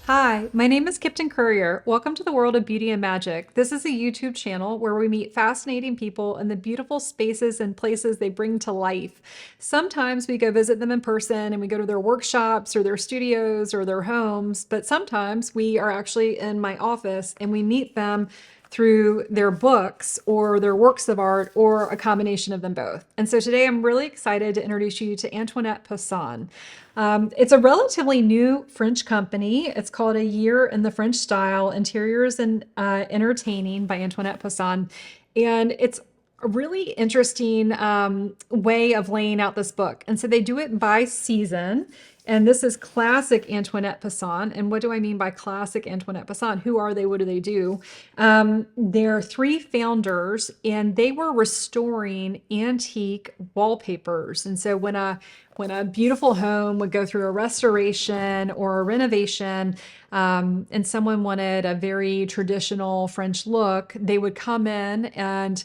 Hi, my name is Kipton Courier. Welcome to the world of beauty and magic. This is a YouTube channel where we meet fascinating people and the beautiful spaces and places they bring to life. Sometimes we go visit them in person and we go to their workshops or their studios or their homes, but sometimes we are actually in my office and we meet them through their books or their works of art or a combination of them both. And so today I'm really excited to introduce you to Antoinette Poisson. It's a relatively new French company. It's called A Year in the French Style, Interiors and Entertaining by Antoinette Poisson. And it's a really interesting way of laying out this book. And so they do it by season. And this is classic Antoinette Poisson. And what do I mean by classic Antoinette Poisson? Who are they? What do they do? They're three founders, and they were restoring antique wallpapers. And so when a beautiful home would go through a restoration or a renovation, and someone wanted a very traditional French look, they would come in and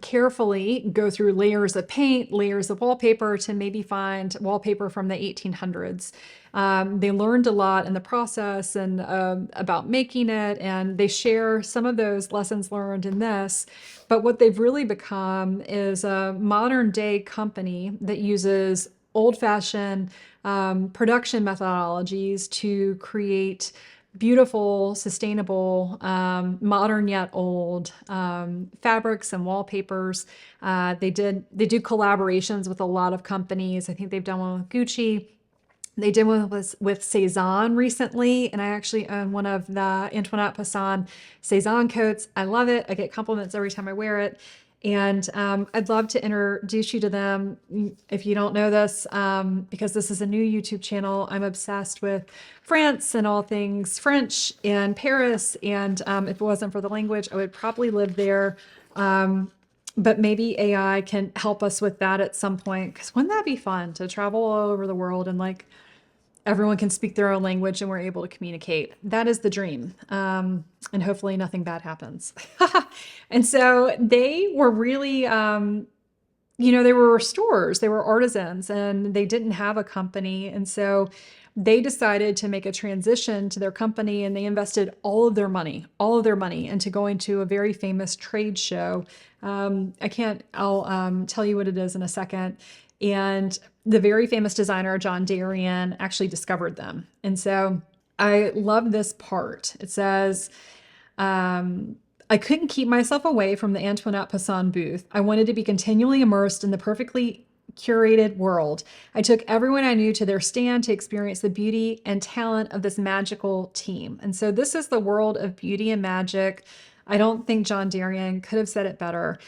carefully go through layers of paint, layers of wallpaper to maybe find wallpaper from the 1800s. They learned a lot in the process and about making it, and they share some of those lessons learned in this. But what they've really become is a modern day company that uses old-fashioned production methodologies to create beautiful, sustainable, modern yet old fabrics and wallpapers. They do collaborations with a lot of companies. I think they've done one with Gucci. They did one with Cezanne recently, and I actually own one of the Antoinette Poisson Cezanne coats. I love it. I get compliments every time I wear it. And I'd love to introduce you to them if you don't know this, because this is a new YouTube channel. I'm obsessed with France and all things French and Paris. And if it wasn't for the language, I would probably live there. But maybe AI can help us with that at some point, because wouldn't that be fun to travel all over the world and everyone can speak their own language and we're able to communicate. That is the dream. And hopefully nothing bad happens. And so they were really, they were restorers, they were artisans, and they didn't have a company. And so they decided to make a transition to their company, and they invested all of their money into going to a very famous trade show. I'll tell you what it is in a second. And the very famous designer, John Darien, actually discovered them. And so I love this part. It says, I couldn't keep myself away from the Antoinette Poisson booth. I wanted to be continually immersed in the perfectly curated world. I took everyone I knew to their stand to experience the beauty and talent of this magical team. And so this is the world of beauty and magic. I don't think John Darien could have said it better.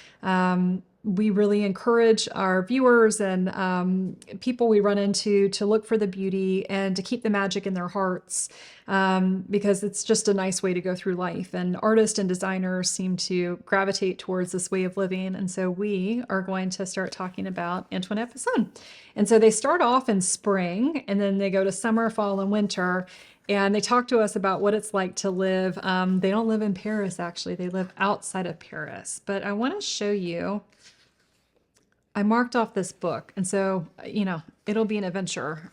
We really encourage our viewers and people we run into to look for the beauty and to keep the magic in their hearts, because it's just a nice way to go through life. And artists and designers seem to gravitate towards this way of living. And so we are going to start talking about Antoinette Poisson. And so they start off in spring, and then they go to summer, fall, and winter. And they talk to us about what it's like to live. They don't live in Paris, actually. They live outside of Paris. But I want to show you. I marked off this book, and so, it'll be an adventure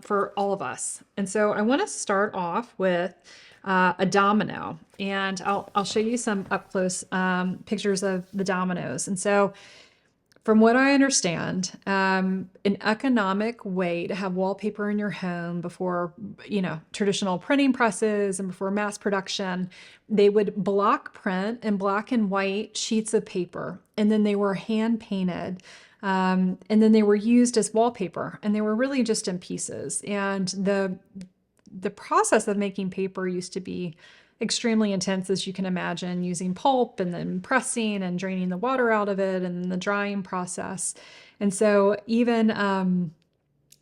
for all of us. And so I want to start off with a domino, and I'll show you some up close pictures of the dominoes. And so from what I understand, an economic way to have wallpaper in your home before, traditional printing presses and before mass production, they would block print in black and white sheets of paper, and then they were hand painted. And then they were used as wallpaper, and they were really just in pieces. And the process of making paper used to be extremely intense, as you can imagine, using pulp and then pressing and draining the water out of it and the drying process. And so even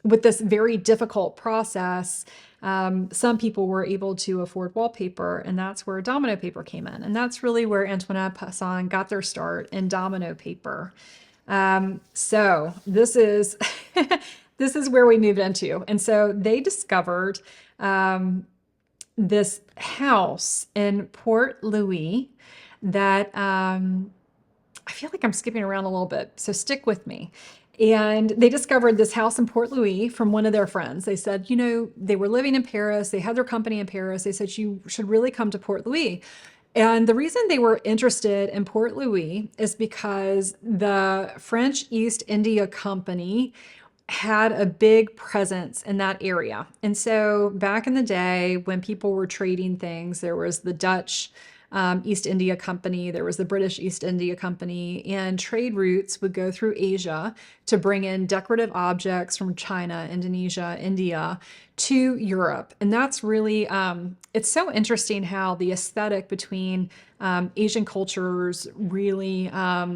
with this very difficult process, some people were able to afford wallpaper, and that's where domino paper came in. And that's really where Antoinette Poisson got their start, in domino paper. So this is this is where we moved into. And so they discovered this house in Port Louis that I feel like I'm skipping around a little bit, so stick with me. And they discovered this house in Port Louis from one of their friends. They said, they were living in Paris, they had their company in Paris. They said, you should really come to Port Louis. And the reason they were interested in Port Louis is because the French East India Company had a big presence in that area. And so back in the day when people were trading things, there was the Dutch East India Company, there was the British East India Company, and trade routes would go through Asia to bring in decorative objects from China, Indonesia, India to Europe. And that's really, it's so interesting how the aesthetic between Asian cultures really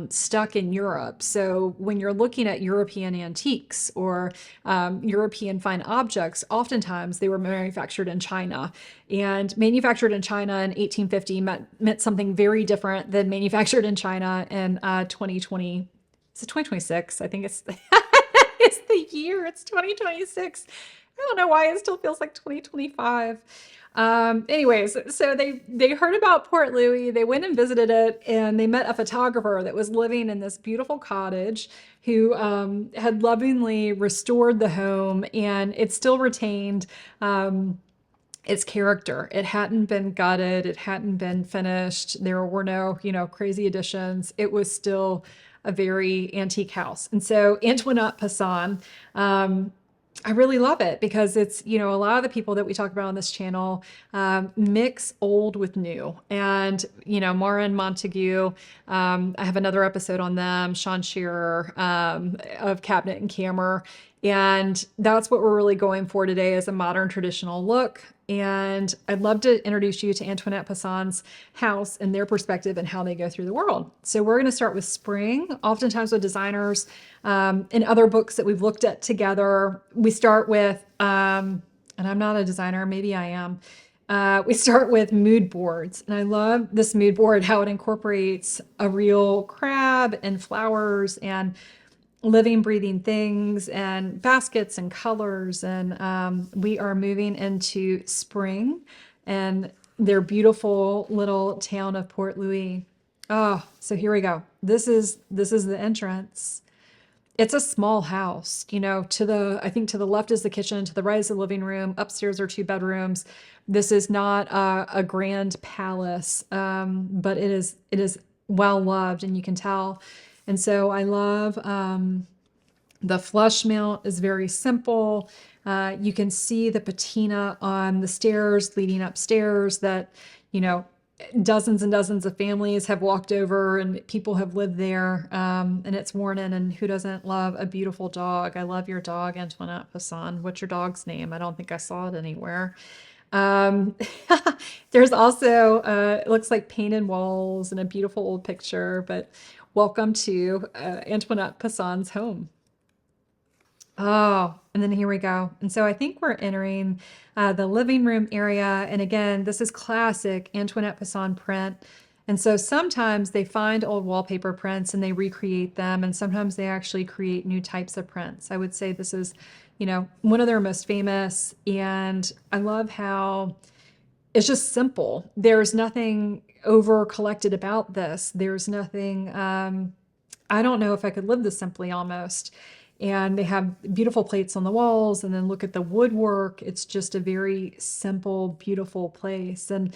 stuck in Europe. So when you're looking at European antiques or European fine objects, oftentimes they were manufactured in China. And manufactured in China in 1850 meant something very different than manufactured in China in 2020. Is it 2026? I think it's it's the year. It's 2026. I don't know why it still feels like 2025. Anyways, so they heard about Port Louis, they went and visited it, and they met a photographer that was living in this beautiful cottage who had lovingly restored the home, and it still retained its character. It hadn't been gutted, it hadn't been finished. There were no, crazy additions. It was still a very antique house. And so Antoinette Poisson, I really love it because it's, a lot of the people that we talk about on this channel mix old with new. And, Mara and Montague, I have another episode on them, Sean Shearer of Cabinet and Camera. And that's what we're really going for today is a modern traditional look. And I'd love to introduce you to Antoinette Poisson's house and their perspective and how they go through the world. So we're going to start with spring. Oftentimes with designers, in other books that we've looked at together, we start with, and I'm not a designer, maybe I am. We start with mood boards. And I love this mood board, how it incorporates a real crab and flowers and living, breathing things and baskets and colors. And we are moving into spring and their beautiful little town of Port Louis. Oh, so here we go. This is the entrance. It's a small house, I think to the left is the kitchen, to the right is the living room, upstairs are 2 bedrooms. This is not a grand palace, but it is well loved, and you can tell. And so I love the flush mount is very simple. You can see the patina on the stairs leading upstairs that, dozens and dozens of families have walked over and people have lived there, and it's worn in. And who doesn't love a beautiful dog? I love your dog, Antoinette Poisson. What's your dog's name? I don't think I saw it anywhere. There's also, it looks like painted walls and a beautiful old picture, but welcome to Antoinette Poisson's home. Oh, and then here we go. And so I think we're entering the living room area. And again, this is classic Antoinette Poisson print. And so sometimes they find old wallpaper prints and they recreate them. And sometimes they actually create new types of prints. I would say this is, one of their most famous. And I love how it's just simple. There's nothing over collected about this. There's nothing, I don't know if I could live this simply almost. And they have beautiful plates on the walls, and then look at the woodwork. It's just a very simple, beautiful place. And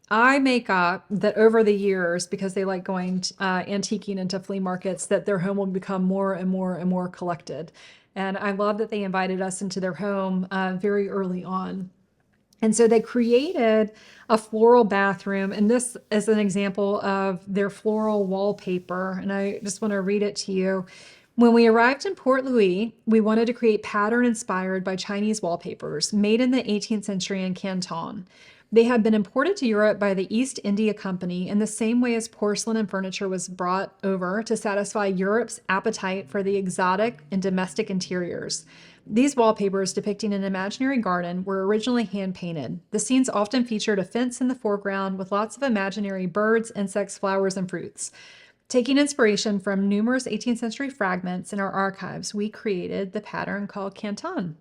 I make up that over the years, because they like going antiquing into flea markets, that their home will become more and more and more collected. And I love that they invited us into their home very early on. And so they created a floral bathroom, and this is an example of their floral wallpaper. And I just want to read it to you. When we arrived in Port Louis, we wanted to create pattern inspired by Chinese wallpapers made in the 18th century in Canton. They had been imported to Europe by the East India Company in the same way as porcelain and furniture was brought over to satisfy Europe's appetite for the exotic and domestic interiors. These wallpapers depicting an imaginary garden were originally hand-painted. The scenes often featured a fence in the foreground with lots of imaginary birds, insects, flowers, and fruits. Taking inspiration from numerous 18th century fragments in our archives, we created the pattern called Canton.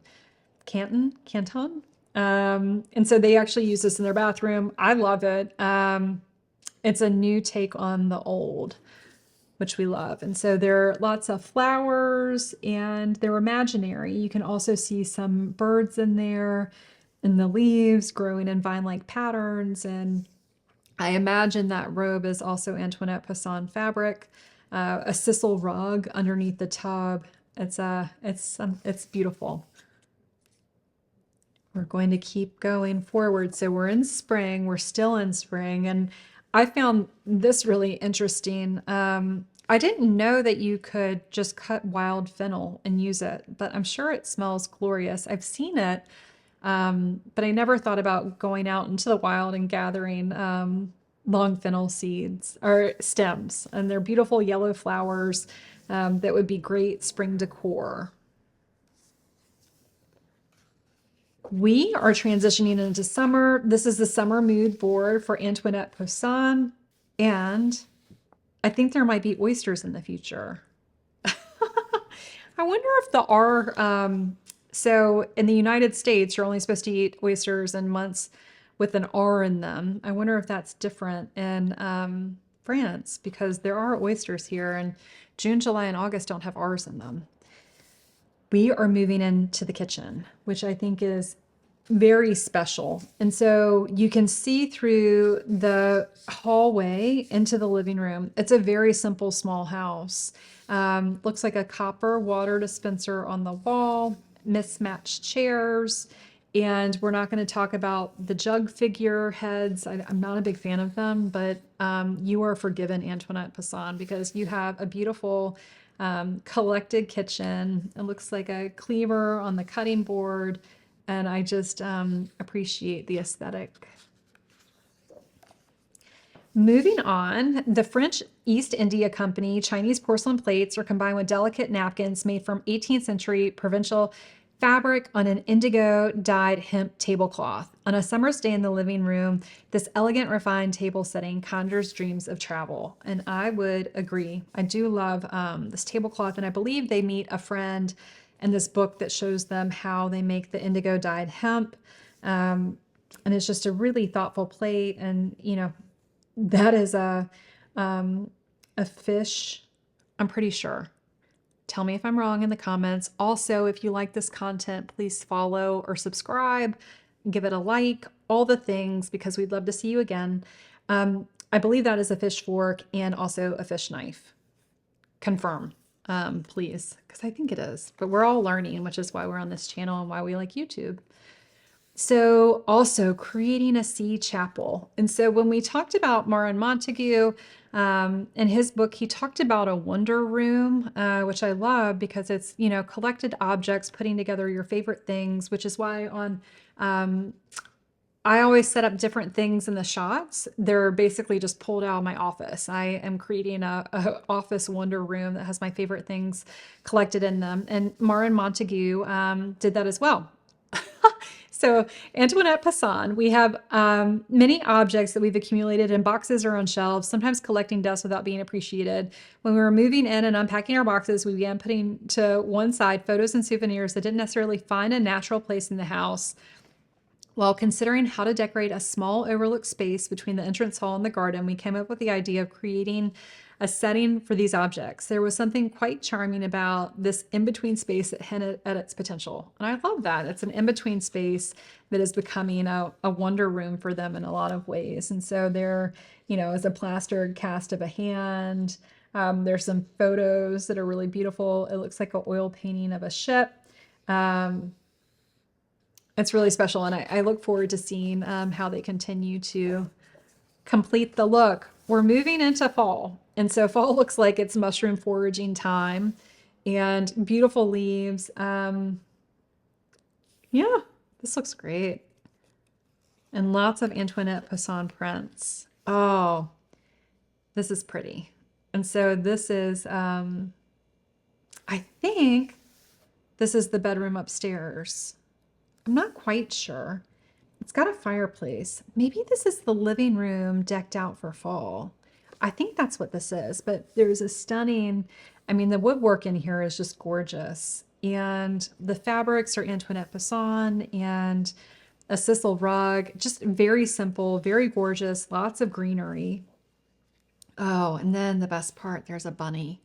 Canton? And so they actually use this in their bathroom. I love it. It's a new take on the old. which we love. And so there are lots of flowers and they're imaginary. You can also see some birds in there and the leaves growing in vine-like patterns. And I imagine that robe is also Antoinette Poisson fabric, a sisal rug underneath the tub. It's beautiful. We're going to keep going forward. So we're in spring, we're still in spring. And I found this really interesting. I didn't know that you could just cut wild fennel and use it, but I'm sure it smells glorious. I've seen it, but I never thought about going out into the wild and gathering long fennel seeds or stems. And they're beautiful yellow flowers that would be great spring decor. We are transitioning into summer. This is the summer mood board for Antoinette Poisson, and I think there might be oysters in the future. I wonder if the R, so in the United States, you're only supposed to eat oysters in months with an R in them. I wonder if that's different in France because there are oysters here, and June, July, and August don't have R's in them. We are moving into the kitchen, which I think is very special. And so you can see through the hallway into the living room. It's a very simple, small house. Looks like a copper water dispenser on the wall, mismatched chairs. And we're not going to talk about the jug figure heads. I'm not a big fan of them, but you are forgiven, Antoinette Poisson, because you have a beautiful collected kitchen. It looks like a cleaver on the cutting board, and I just appreciate the aesthetic. Moving on, the French East India Company Chinese porcelain plates are combined with delicate napkins made from 18th century provincial fabric on an indigo dyed hemp tablecloth. On a summer's day in the living room, this elegant, refined table setting conjures dreams of travel. And I would agree. I do love this tablecloth, and I believe they meet a friend in this book that shows them how they make the indigo dyed hemp. And it's just a really thoughtful plate. And, you know, that is a fish, I'm pretty sure. Tell me if I'm wrong in the comments. Also, if you like this content, please follow or subscribe, give it a like, all the things, because we'd love to see you again. I believe that is a fish fork and also a fish knife. Confirm, please, because I think it is. But we're all learning, which is why we're on this channel and why we like YouTube. So also creating a sea chapel. And so when we talked about Marin Montague, in his book, he talked about a wonder room, which I love because it's, you know, collected objects, putting together your favorite things, which is why on, I always set up different things in the shots. They're basically just pulled out of my office. I am creating a office wonder room that has my favorite things collected in them. And Marin Montague did that as well. So Antoinette Poisson, we have many objects that we've accumulated in boxes or on shelves, sometimes collecting dust without being appreciated. When we were moving in and unpacking our boxes, we began putting to one side photos and souvenirs that didn't necessarily find a natural place in the house. While considering how to decorate a small overlooked space between the entrance hall and the garden, we came up with the idea of creating a setting for these objects. There was something quite charming about this in-between space that hinted at its potential. And I love that. It's an in-between space that is becoming a wonder room for them in a lot of ways. And so there, you know, is a plastered cast of a hand. There's some photos that are really beautiful. It looks like an oil painting of a ship. It's really special. And I look forward to seeing how they continue to complete the look. We're moving into fall. And so fall looks like it's mushroom foraging time and beautiful leaves. Yeah, this looks great. And lots of Antoinette Poisson prints. Oh, this is pretty. And so this is, I think this is the bedroom upstairs. I'm not quite sure. It's got a fireplace. Maybe this is the living room decked out for fall. I think that's what this is, but there's a stunning, I mean, the woodwork in here is just gorgeous. And the fabrics are Antoinette Poisson and a sisal rug, just very simple, very gorgeous, lots of greenery. Oh, and then the best part, there's a bunny.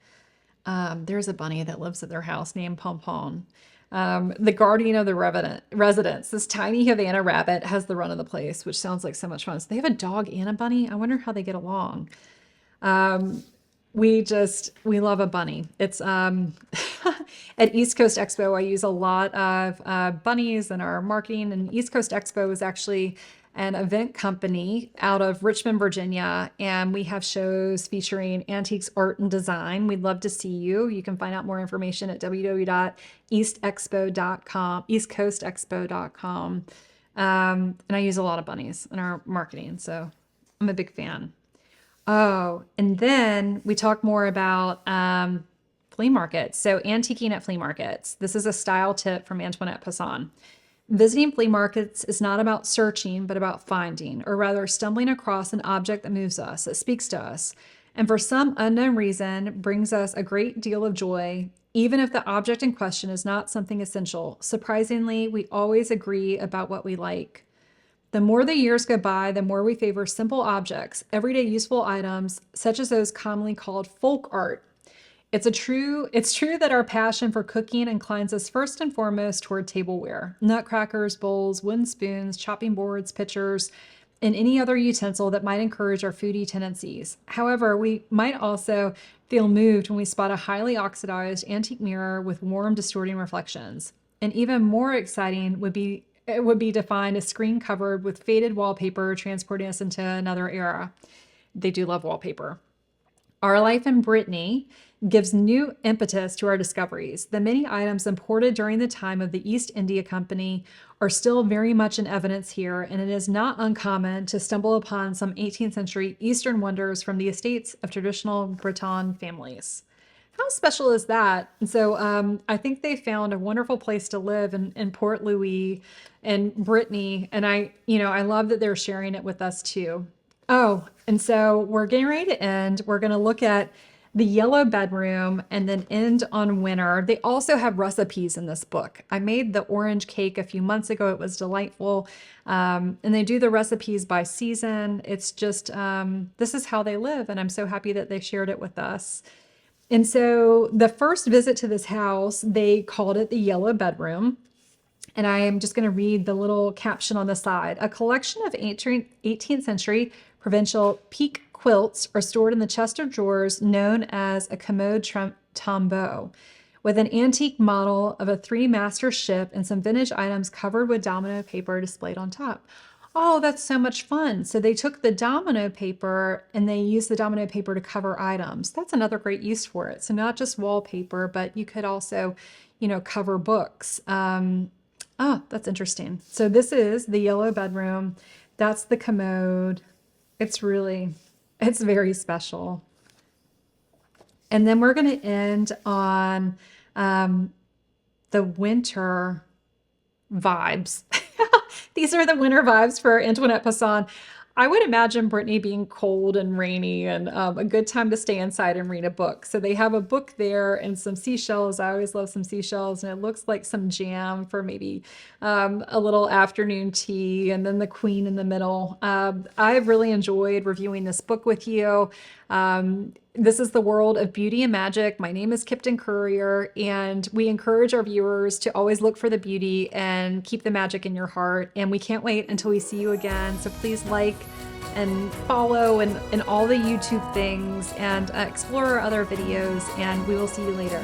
There's a bunny that lives at their house named Pompon. The guardian of the residence. This tiny Havana rabbit has the run of the place, which sounds like so much fun. So they have a dog and a bunny. I wonder how they get along. Um, we love a bunny. It's at East Coast Expo, I use a lot of bunnies in our marketing, and East Coast Expo is actually an event company out of Richmond, Virginia, and we have shows featuring antiques, art, and design. We'd love to see you. You can find out more information at www.eastexpo.com, eastcoastexpo.com. And I use a lot of bunnies in our marketing, so I'm a big fan. Oh, and then we talk more about flea markets. So antiquing at flea markets. This is a style tip from Antoinette Poisson. Visiting flea markets is not about searching, but about finding, or rather stumbling across an object that moves us, that speaks to us, and for some unknown reason brings us a great deal of joy, even if the object in question is not something essential. Surprisingly, we always agree about what we like. The more the years go by, the more we favor simple objects, everyday useful items, such as those commonly called folk art. It's true that our passion for cooking inclines us first and foremost toward tableware, nutcrackers, bowls, wooden spoons, chopping boards, pitchers, and any other utensil that might encourage our foodie tendencies. However, we might also feel moved when we spot a highly oxidized antique mirror with warm, distorting reflections. And even more exciting would be to find a screen covered with faded wallpaper transporting us into another era. They do love wallpaper. Our Life in Brittany gives new impetus to our discoveries. The many items imported during the time of the East India Company are still very much in evidence here, and it is not uncommon to stumble upon some 18th century Eastern wonders from the estates of traditional Breton families. How special is that? And so I think they found a wonderful place to live in Port Louis and Brittany, and I love that they're sharing it with us too. Oh, and so we're getting ready to end. We're going to look at the yellow bedroom and then end on winter. They also have recipes in this book. I made the orange cake a few months ago. It was delightful. And they do the recipes by season. It's just, this is how they live. And I'm so happy that they shared it with us. And so the first visit to this house, they called it the yellow bedroom. And I am just going to read the little caption on the side. A collection of 18th century provincial pique quilts are stored in the chest of drawers known as a commode tombeau, with an antique model of a three-master ship and some vintage items covered with domino paper displayed on top. Oh, that's so much fun. So they took the domino paper and they used the domino paper to cover items. That's another great use for it. So not just wallpaper, but you could also, cover books. Oh, that's interesting. So this is the yellow bedroom. That's the commode. It's very special. And then we're going to end on the winter vibes. These are the winter vibes for Antoinette Poisson. I would imagine Brittany being cold and rainy and a good time to stay inside and read a book. So they have a book there and some seashells. I always love some seashells, and it looks like some jam for maybe a little afternoon tea, and then the queen in the middle. I've really enjoyed reviewing this book with you. This is the world of beauty and magic. My name is Kipton Courier, and we encourage our viewers to always look for the beauty and keep the magic in your heart. And we can't wait until we see you again. So please like and follow and all the YouTube things, and explore our other videos, and we will see you later.